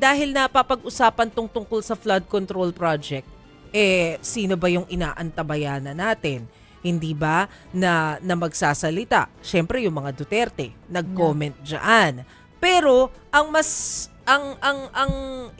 dahil napapag-usapan tungkol sa flood control project, sino ba yung inaantabayanan natin? Hindi ba na magsasalita? Siyempre yung mga Duterte, nag-comment dyan. Pero ang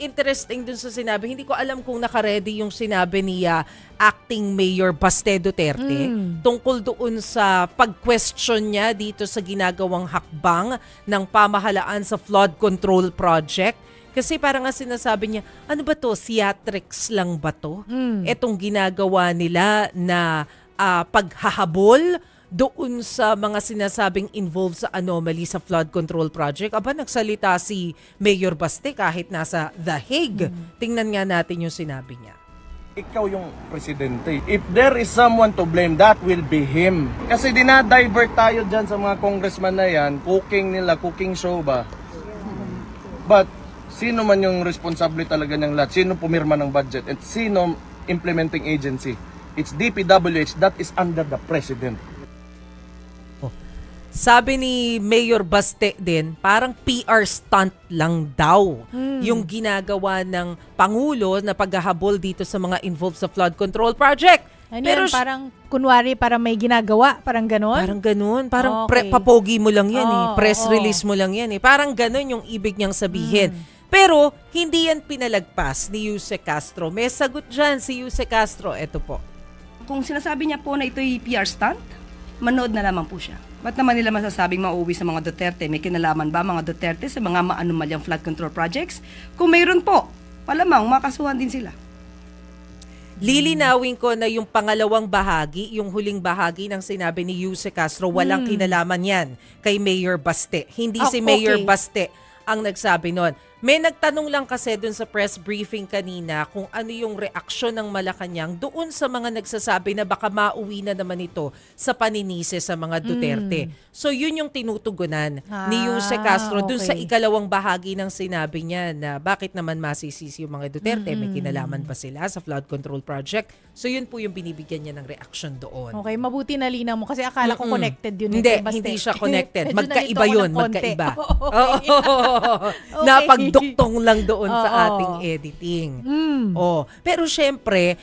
interesting dun sa sinabi, hindi ko alam kung naka-ready yung sinabi ni Acting Mayor Baste Duterte tungkol doon sa pag-question niya dito sa ginagawang hakbang ng pamahalaan sa flood control project. Kasi parang nga sinasabi niya, ano ba to? Theatrics lang ba to? Etong ginagawa nila na paghahabol doon sa mga sinasabing involved sa anomaly sa flood control project. Aba, nagsalita si Mayor Baste kahit nasa The Hague. Tingnan nga natin yung sinabi niya. Ikaw yung presidente. If there is someone to blame, that will be him. Kasi dinadivert tayo dyan sa mga congressman na yan, cooking show ba? But, sino man yung responsable talaga ng lahat? Sino pumirma ng budget? At sino implementing agency? It's DPWH, that is under the president. Sabi ni Mayor Baste din, parang PR stunt lang daw yung ginagawa ng Pangulo na paghahabol dito sa mga involved sa flood control project. Ano pero yan, parang kunwari para may ginagawa, parang ganon? Parang ganon, parang papogi mo lang yan press release mo lang yan Parang ganon yung ibig niyang sabihin. Pero hindi yan pinalagpas ni Yuse Castro. May sagot dyan si Yuse Castro. Ito po. Kung sinasabi niya po na ito'y PR stunt, manood na lamang po siya. Ba't naman nila masasabing mauwi sa mga Duterte? May kinalaman ba mga Duterte sa mga maanumalyang flood control projects? Kung mayroon po, palamang makasuhan din sila. Lilinawin ko na yung pangalawang bahagi, yung huling bahagi ng sinabi ni Yuse Castro, walang kinalaman yan kay Mayor Baste. Hindi si Mayor Baste ang nagsabi nun. May nagtanong lang kasi dun sa press briefing kanina kung ano yung reaksyon ng Malacanang doon sa mga nagsasabi na baka mauwi na naman ito sa paninisi sa mga Duterte. So yun yung tinutugunan ni Yuse Castro dun sa ikalawang bahagi ng sinabi niya na bakit naman masisisi yung mga Duterte, may kinalaman ba sila sa flood control project? So yun po yung binibigyan niya ng reaksyon doon. Okay, mabuti na linaw mo kasi akala ko connected yun. Hindi siya connected. Magkaiba yun, magkaiba. Okay. Duktong lang doon sa ating editing. Pero syempre,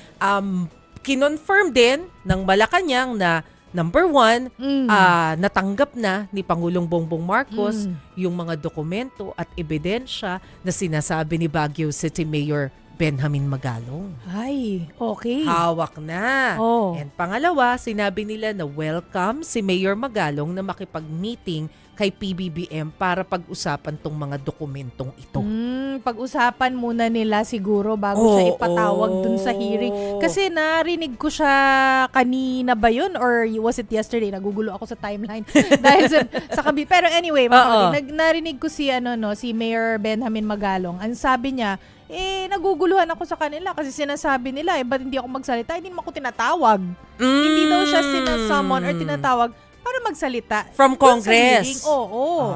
kinonfirm din ng Malacanang na number one, natanggap na ni Pangulong Bongbong Marcos yung mga dokumento at ebidensya na sinasabi ni Baguio City Mayor Benjamin Magalong. Ay, okay. Hawak na. And pangalawa, sinabi nila na welcome si Mayor Magalong na makipag-meeting kay PBBM para pag-usapan tong mga dokumentong ito. Pag-usapan muna nila siguro bago siya ipatawag dun sa hearing. Kasi narinig ko siya mga ba yun? Or was it yesterday? Nagugulo ako sa timeline. Dahil sa kabi. Pero anyway, narinig ko si Mayor Benjamin Magalong. Ang sabi niya, naguguluhan ako sa kanila kasi sinasabi nila, ba't hindi ako magsalita? Hindi naman ako tinatawag. Hindi daw siya sinasummon or tinatawag para magsalita. From Congress? Oo.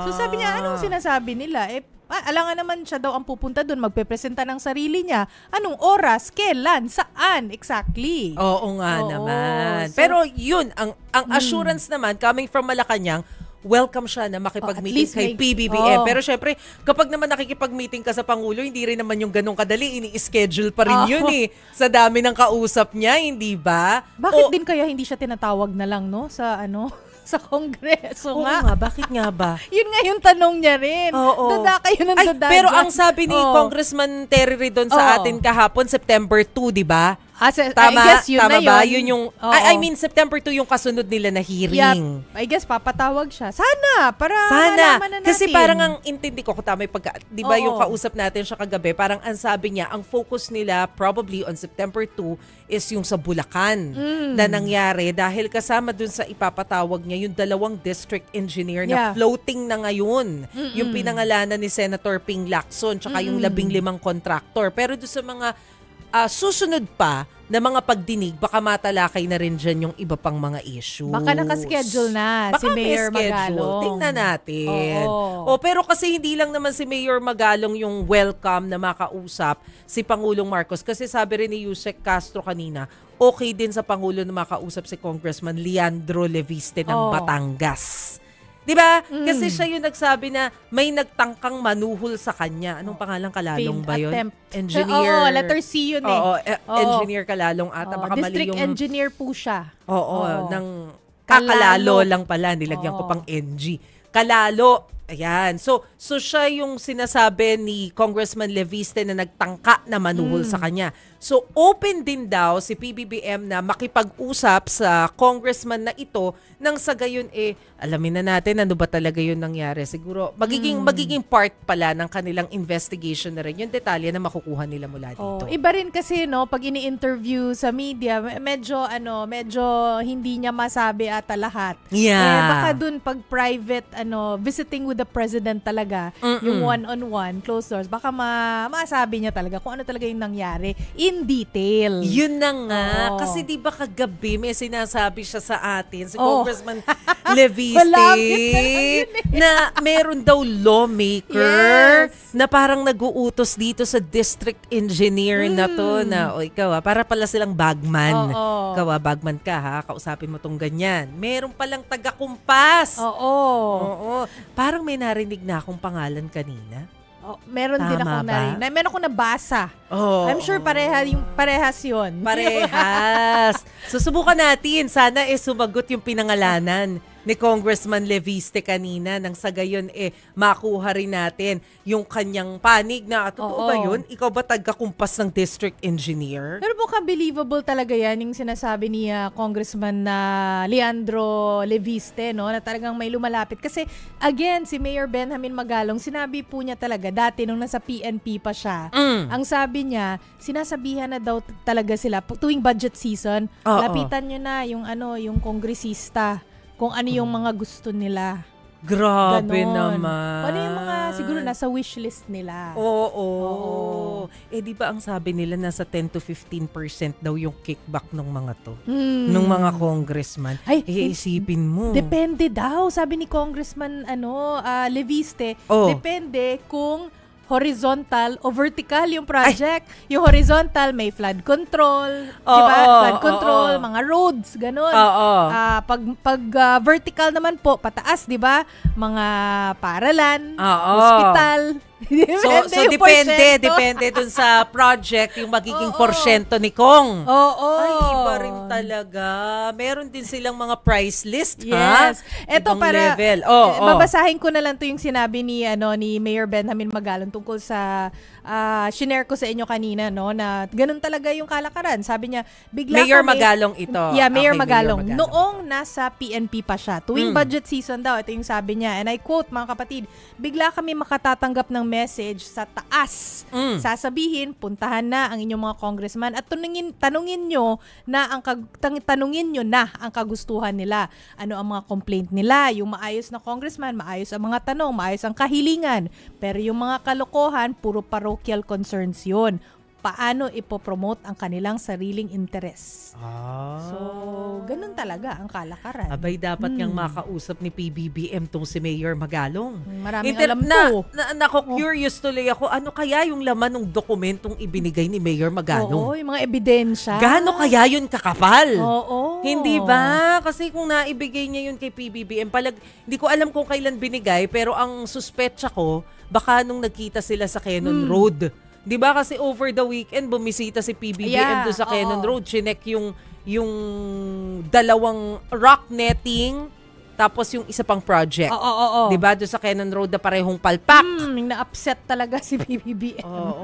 So sabi niya, anong sinasabi nila? Alangan naman siya daw ang pupunta doon, magpepresenta ng sarili niya. Anong oras, kailan, saan, exactly. Oo nga naman. Pero yun, ang assurance naman, coming from Malacanang, welcome siya na makipag-meeting kay PBBM. Pero syempre, kapag naman nakikipag-meeting ka sa Pangulo, hindi rin naman yung ganong kadali. Ini-schedule pa rin yun sa dami ng kausap niya, hindi ba? Bakit din kaya hindi siya tinatawag na lang, no? Sa Kongreso nga. Bakit nga ba? Yun nga yung tanong niya rin. Dada kayo ng dada. Pero ang sabi ni Congressman Terry Ridon sa atin kahapon, September 2, di ba? Tama, I guess yun tama na ba? Yun yung, I mean, September 2 yung kasunod nila na hearing. Yep. I guess papatawag siya. Sana, para malaman na natin. Kasi parang ang intindi ko, kung tama di ba yung kausap natin siya kagabi, parang ang sabi niya, ang focus nila probably on September 2 is yung sa Bulacan na nangyari dahil kasama dun sa ipapatawag niya yung 2 district engineer na floating na ngayon. Yung pinangalanan ni Senator Ping Lacson tsaka yung 15 contractor. Pero doon sa mga susunod pa na mga pagdinig, baka matalakay na rin dyan yung iba pang mga issue. Baka nakaschedule na si Mayor Magalong. Tingnan natin. Pero kasi hindi lang naman si Mayor Magalong yung welcome na makausap si Pangulong Marcos. Kasi sabi rin ni Yusek Castro kanina, okay din sa Pangulo na makausap si Congressman Leandro Leviste ng Batangas. 'Di ba? Kasi siya yung nagsabi na may nagtangkang manuhol sa kanya. Anong pangalan, Kalalong Failed ba yun? attempt. Engineer. Oo, letter C yun eh. Oo, Oo. engineer Kalalong ata. Oo, Baka mali district yung... engineer po siya. Oo, Oo. ng Kalalo. kakalalo lang pala. Nilagyan ko Oo. pang NG. Kalalo. Ayan. So siya yung sinasabi ni Congressman Leviste na nagtangka na manuhol sa kanya. So open din daw si PBBM na makipag-usap sa congressman na ito nang sa gayon alamin na natin ano ba talaga yun nangyari. Siguro magiging part pala ng kanilang investigation na rin yung detalye na makukuha nila mula dito. Iba rin kasi pag ini-interview sa media, medyo hindi niya masabi ata lahat. Yeah. Baka dun pag private visiting with the president talaga, yung one-on-one, closed doors, baka masabi niya talaga kung ano talaga yung nangyari in detail. Yun na nga. Oo. Kasi di ba kagabi may sinasabi siya sa atin, si Oh. Congressman Leviste, Malapit na meron daw lawmaker Yes. na parang nag-uutos dito sa district engineer na to na, ikaw para pala silang bagman. Oo. Ikaw bagman ka ha, kausapin mo tong ganyan. Meron palang taga-kumpas. Oo. Oo. Parang may narinig na akong pangalan kanina. Meron din Tama akong ba? meron akong nabasa. Oh, I'm sure parehas yun. Parehas. Susubukan natin. Sana sumagot yung pinangalanan ni Congressman Leviste kanina nang sa gayon makuha rin natin yung kanyang panig na totoo Oo. ba yun? Ikaw ba taga-kumpas ng district engineer? Pero mukhang believable talaga yan yung sinasabi ni Congressman Leandro Leviste, no? Na talagang may lumalapit. Kasi again, si Mayor Benjamin Magalong, sinabi po niya talaga dati nung nasa PNP pa siya. Ang sabi niya, sinasabihan na daw talaga sila tuwing budget season, Oo. lapitan niyo na yung kongresista kung ano yung mga gusto nila. Grabe Ganon. naman. Ano yung mga siguro nasa wish list nila. Oo. Di ba ang sabi nila nasa 10 to 15% daw yung kickback ng mga to? Nung mga congressman. Ay, isipin mo. Depende daw, sabi ni Congressman Leviste, Oh. depende kung horizontal o vertical yung project. Yung horizontal may flood control, di ba? Flood control, mga roads, ganun. Oo. Pag vertical naman po, pataas, di ba? Mga paralan, Oo. hospital. So yung depende porsyento. dun sa project yung magiging Oo. porsyento ni Kong. Oo. Ay, iba rin talaga. Meron din silang mga price list, ha? Yes. Ito Ibang para level. babasahin ko na lang 'to yung sinabi ni Mayor Benjamin Magalong tungkol sa shinare ko sa inyo kanina, no, na ganun talaga yung kalakaran. Sabi niya, bigla Mayor kami- Magalong ito. Yeah, Mayor Okay, Magalong. Mayor Magalong. Noong nasa PNP pa siya, tuwing budget season daw, ito yung sabi niya, and I quote, mga kapatid, bigla kami makatatanggap ng message sa taas. Sasabihin, puntahan na ang inyong mga congressman at tanungin nyo na ang kagustuhan nila. Ano ang mga complaint nila? Yung maayos na congressman, maayos ang mga tanong, maayos ang kahilingan. Pero yung mga kalokohan, puro parochial concerns yun. Paano ipopromote ang kanilang sariling interes. So, ganun talaga ang kalakaran. Abay, dapat niyang makausap ni PBBM tong si Mayor Magalong. Maraming alam to. Curious tuloy ako, ano kaya yung laman ng dokumentong ibinigay ni Mayor Oo, Magalong? yung mga ebidensya. Gaano kaya yun kakapal? Oo. Hindi ba? Kasi kung naibigay niya yun kay PBBM, hindi ko alam kung kailan binigay, pero ang suspetsa ko, baka nung nagkita sila sa Cannon Road. Di ba kasi over the weekend, bumisita si PBBM doon sa Cannon Road. Chinek yung dalawang rock netting, tapos yung isa pang project. Oo. Di ba doon sa Cannon Road na parehong palpak. Na-upset talaga si BBBM. Oo.